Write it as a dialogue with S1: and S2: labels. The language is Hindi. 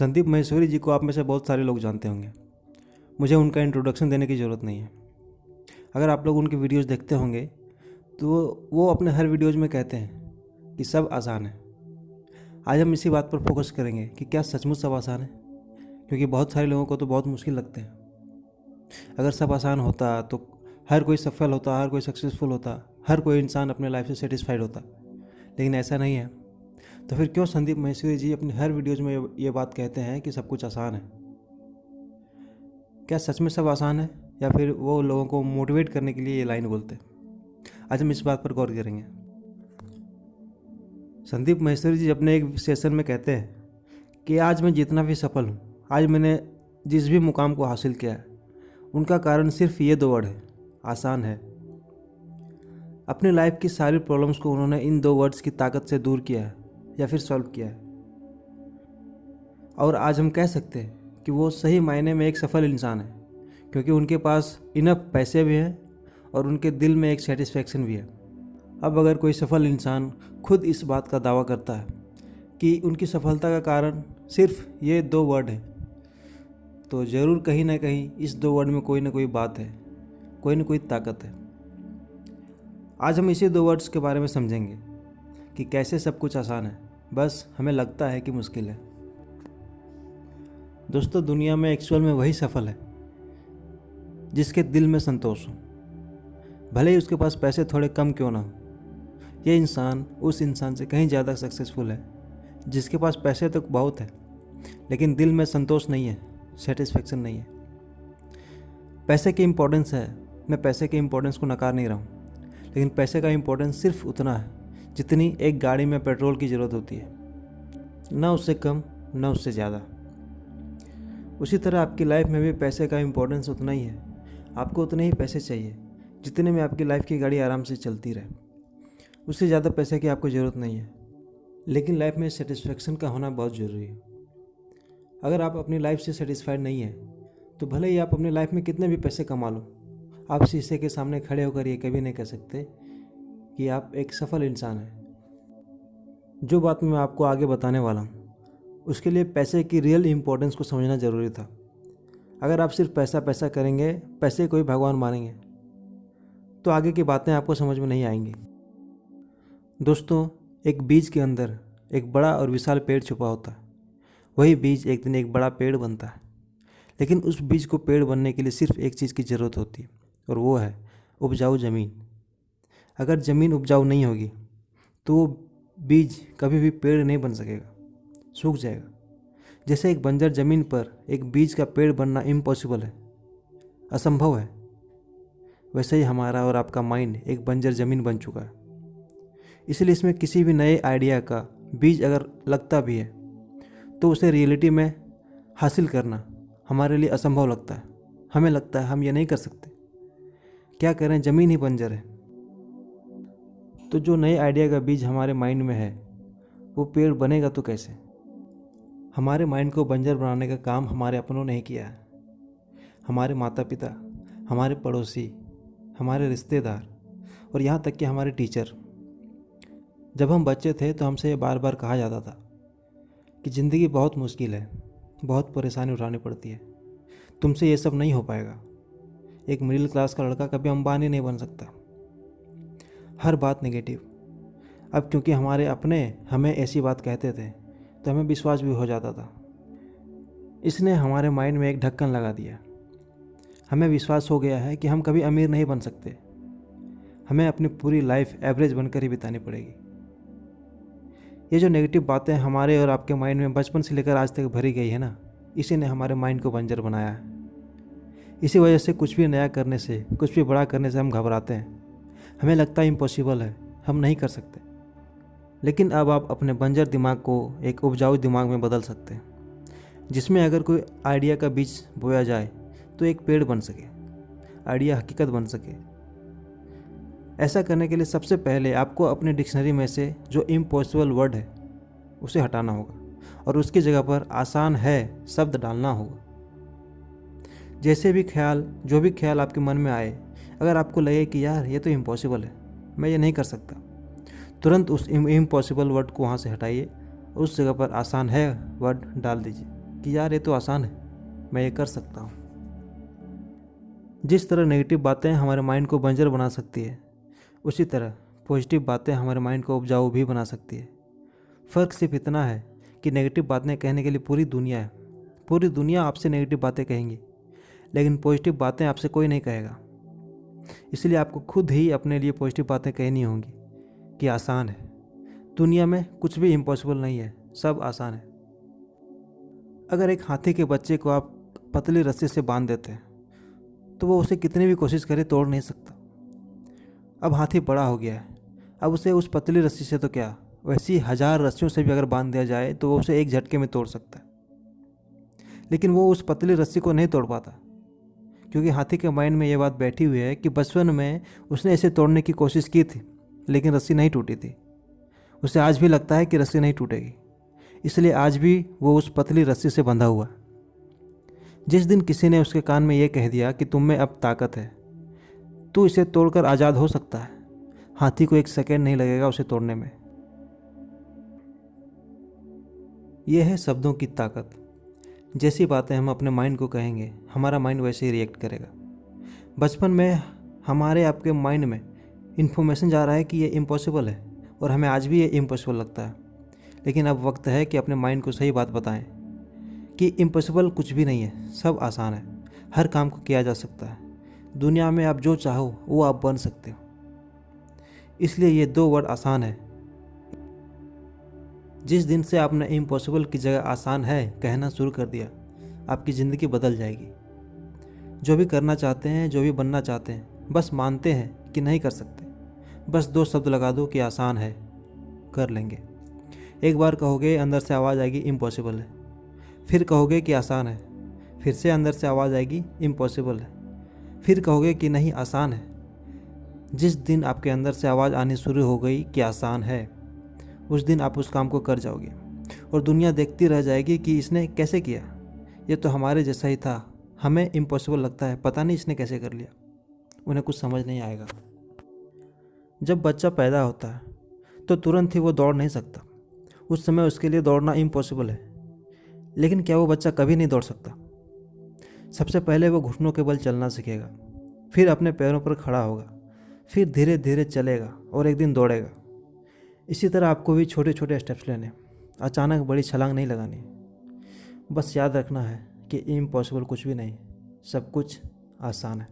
S1: संदीप माहेश्वरी जी को आप में से बहुत सारे लोग जानते होंगे। मुझे उनका इंट्रोडक्शन देने की ज़रूरत नहीं है। अगर आप लोग उनकी वीडियोज़ देखते होंगे तो वो अपने हर वीडियोज़ में कहते हैं कि सब आसान है। आज हम इसी बात पर फोकस करेंगे कि क्या सचमुच सब आसान है, क्योंकि बहुत सारे लोगों को तो बहुत मुश्किल लगते हैं। अगर सब आसान होता तो हर कोई सफल होता, हर कोई सक्सेसफुल होता, हर कोई इंसान अपने लाइफ से सेटिस्फाइड होता, लेकिन ऐसा नहीं है। तो फिर क्यों संदीप माहेश्वरी जी अपनी हर वीडियोज़ में ये बात कहते हैं कि सब कुछ आसान है? क्या सच में सब आसान है, या फिर वो लोगों को मोटिवेट करने के लिए ये लाइन बोलते हैं? आज हम इस बात पर गौर करेंगे। संदीप माहेश्वरी जी अपने एक सेशन में कहते हैं कि आज मैं जितना भी सफल हूँ, आज मैंने जिस भी मुकाम को हासिल किया है, उनका कारण सिर्फ ये 2 वर्ड है, आसान है। अपनी लाइफ की सारी प्रॉब्लम्स को उन्होंने इन 2 वर्ड्स की ताकत से दूर किया है या फिर सॉल्व किया है। और आज हम कह सकते हैं कि वो सही मायने में एक सफल इंसान है, क्योंकि उनके पास इनफ पैसे भी हैं और उनके दिल में एक सेटिस्फैक्शन भी है। अब अगर कोई सफल इंसान खुद इस बात का दावा करता है कि उनकी सफलता का कारण सिर्फ ये 2 वर्ड है, तो ज़रूर कहीं ना कहीं इस 2 वर्ड में कोई ना कोई बात है, कोई ना कोई ताकत है। आज हम इसी 2 वर्ड्स के बारे में समझेंगे कि कैसे सब कुछ आसान है, बस हमें लगता है कि मुश्किल है। दोस्तों, दुनिया में एक्चुअल में वही सफल है जिसके दिल में संतोष हो, भले ही उसके पास पैसे थोड़े कम क्यों ना हो। ये इंसान उस इंसान से कहीं ज़्यादा सक्सेसफुल है जिसके पास पैसे तो बहुत है, लेकिन दिल में संतोष नहीं है, सेटिस्फेक्शन नहीं है। पैसे की इम्पोर्टेंस है, मैं पैसे के इम्पोर्टेंस को नकार नहीं रहा हूँ, लेकिन पैसे का इम्पोर्टेंस सिर्फ उतना है जितनी एक गाड़ी में पेट्रोल की ज़रूरत होती है, ना उससे कम ना उससे ज़्यादा। उसी तरह आपकी लाइफ में भी पैसे का इम्पोर्टेंस उतना ही है। आपको उतने ही पैसे चाहिए जितने में आपकी लाइफ की गाड़ी आराम से चलती रहे। उससे ज़्यादा पैसे की आपको ज़रूरत नहीं है, लेकिन लाइफ में सेटिस्फेक्शन का होना बहुत ज़रूरी है। अगर आप अपनी लाइफ से सेटिस्फाइड नहीं है तो भले ही आप अपनी लाइफ में कितने भी पैसे कमा लो, आप शीशे के सामने खड़े होकर ये कभी नहीं कह सकते कि आप एक सफल इंसान हैं। जो बात मैं आपको आगे बताने वाला हूँ, उसके लिए पैसे की रियल इम्पोर्टेंस को समझना ज़रूरी था। अगर आप सिर्फ पैसा पैसा करेंगे, पैसे को ही भगवान मानेंगे, तो आगे की बातें आपको समझ में नहीं आएंगी। दोस्तों, एक बीज के अंदर एक बड़ा और विशाल पेड़ छुपा होता है। वही बीज एक दिन एक बड़ा पेड़ बनता है, लेकिन उस बीज को पेड़ बनने के लिए सिर्फ एक चीज़ की ज़रूरत होती है, और वो है उपजाऊ ज़मीन। अगर ज़मीन उपजाऊ नहीं होगी तो वो बीज कभी भी पेड़ नहीं बन सकेगा, सूख जाएगा। जैसे एक बंजर ज़मीन पर एक बीज का पेड़ बनना इम्पॉसिबल है, असंभव है, वैसे ही हमारा और आपका माइंड एक बंजर ज़मीन बन चुका है। इसलिए इसमें किसी भी नए आइडिया का बीज अगर लगता भी है तो उसे रियलिटी में हासिल करना हमारे लिए असंभव लगता है। हमें लगता है हम ये नहीं कर सकते, क्या करें, ज़मीन ही बंजर है। तो जो नए आइडिया का बीज हमारे माइंड में है वो पेड़ बनेगा तो कैसे? हमारे माइंड को बंजर बनाने का काम हमारे अपनों ने ही किया है। हमारे माता पिता, हमारे पड़ोसी, हमारे रिश्तेदार और यहाँ तक कि हमारे टीचर। जब हम बच्चे थे तो हमसे ये बार बार कहा जाता था कि ज़िंदगी बहुत मुश्किल है, बहुत परेशानी उठानी पड़ती है, तुमसे ये सब नहीं हो पाएगा। एक मिडिल क्लास का लड़का कभी अंबानी नहीं बन सकता। हर बात नेगेटिव। अब क्योंकि हमारे अपने हमें ऐसी बात कहते थे तो हमें विश्वास भी हो जाता था। इसने हमारे माइंड में एक ढक्कन लगा दिया। हमें विश्वास हो गया है कि हम कभी अमीर नहीं बन सकते, हमें अपनी पूरी लाइफ एवरेज बनकर ही बितानी पड़ेगी। ये जो नेगेटिव बातें हमारे और आपके माइंड में बचपन से लेकर आज तक भरी गई है ना, इसी ने हमारे माइंड को बंजर बनाया है। इसी वजह से कुछ भी नया करने से, कुछ भी बड़ा करने से हम घबराते हैं। हमें लगता है इम्पॉसिबल है, हम नहीं कर सकते। लेकिन अब आप अपने बंजर दिमाग को एक उपजाऊ दिमाग में बदल सकते हैं, जिसमें अगर कोई आइडिया का बीज बोया जाए तो एक पेड़ बन सके, आइडिया हकीकत बन सके। ऐसा करने के लिए सबसे पहले आपको अपने डिक्शनरी में से जो इम्पॉसिबल वर्ड है उसे हटाना होगा और उसकी जगह पर आसान है शब्द डालना होगा। जैसे भी ख्याल, जो भी ख्याल आपके मन में आए, अगर आपको लगे कि यार ये तो इम्पॉसिबल है, मैं ये नहीं कर सकता, तुरंत उस इम्पॉसिबल वर्ड को वहाँ से हटाइए, उस जगह पर आसान है वर्ड डाल दीजिए। कि यार ये तो आसान है, मैं ये कर सकता हूँ। जिस तरह नेगेटिव बातें हमारे माइंड को बंजर बना सकती है, उसी तरह पॉजिटिव बातें हमारे माइंड को उपजाऊ भी बना सकती है। फ़र्क सिर्फ इतना है कि नेगेटिव बातें कहने के लिए पूरी दुनिया है, पूरी दुनिया आपसे नेगेटिव बातें कहेंगी, लेकिन पॉजिटिव बातें आपसे कोई नहीं कहेगा। इसलिए आपको खुद ही अपने लिए पॉजिटिव बातें कहनी होंगी कि आसान है, दुनिया में कुछ भी इम्पॉसिबल नहीं है, सब आसान है। अगर एक हाथी के बच्चे को आप पतली रस्सी से बांध देते हैं तो वो उसे कितनी भी कोशिश करे तोड़ नहीं सकता। अब हाथी बड़ा हो गया है, अब उसे उस पतली रस्सी से तो क्या, वैसी 1000 रस्सियों से भी अगर बांध दिया जाए तो वो उसे एक झटके में तोड़ सकता है। लेकिन वो उस पतली रस्सी को नहीं तोड़ पाता, क्योंकि हाथी के माइंड में ये बात बैठी हुई है कि बचपन में उसने इसे तोड़ने की कोशिश की थी, लेकिन रस्सी नहीं टूटी थी। उसे आज भी लगता है कि रस्सी नहीं टूटेगी, इसलिए आज भी वो उस पतली रस्सी से बंधा हुआ है। जिस दिन किसी ने उसके कान में ये कह दिया कि तुम में अब ताकत है, तू इसे तोड़कर आज़ाद हो सकता है, हाथी को एक सेकेंड नहीं लगेगा उसे तोड़ने में। यह है शब्दों की ताकत। जैसी बातें हम अपने माइंड को कहेंगे, हमारा माइंड वैसे ही रिएक्ट करेगा। बचपन में हमारे आपके माइंड में इन्फॉर्मेशन जा रहा है कि ये इम्पॉसिबल है, और हमें आज भी ये इम्पॉसिबल लगता है। लेकिन अब वक्त है कि अपने माइंड को सही बात बताएं कि इम्पॉसिबल कुछ भी नहीं है, सब आसान है, हर काम को किया जा सकता है। दुनिया में आप जो चाहो वो आप बन सकते हो। इसलिए ये 2 वर्ड आसान है। जिस दिन से आपने इम्पॉसिबल की जगह आसान है कहना शुरू कर दिया, आपकी ज़िंदगी बदल जाएगी। जो भी करना चाहते हैं, जो भी बनना चाहते हैं, बस मानते हैं कि नहीं कर सकते, बस 2 शब्द लगा दो कि आसान है, कर लेंगे। एक बार कहोगे, अंदर से आवाज़ आएगी इम्पॉसिबल है। फिर कहोगे कि आसान है, फिर से अंदर से आवाज़ आएगी इम्पॉसिबल है। फिर कहोगे कि नहीं आसान है। जिस दिन आपके अंदर से आवाज़ आनी शुरू हो गई कि आसान है, उस दिन आप उस काम को कर जाओगे, और दुनिया देखती रह जाएगी कि इसने कैसे किया, ये तो हमारे जैसा ही था, हमें इम्पॉसिबल लगता है, पता नहीं इसने कैसे कर लिया। उन्हें कुछ समझ नहीं आएगा। जब बच्चा पैदा होता है तो तुरंत ही वो दौड़ नहीं सकता, उस समय उसके लिए दौड़ना इम्पॉसिबल है। लेकिन क्या वो बच्चा कभी नहीं दौड़ सकता? सबसे पहले वो घुटनों के बल चलना सीखेगा, फिर अपने पैरों पर खड़ा होगा, फिर धीरे धीरे चलेगा और एक दिन दौड़ेगा। इसी तरह आपको भी छोटे छोटे स्टेप्स लेने, अचानक बड़ी छलांग नहीं लगानी। बस याद रखना है कि इम्पॉसिबल कुछ भी नहीं, सब कुछ आसान है।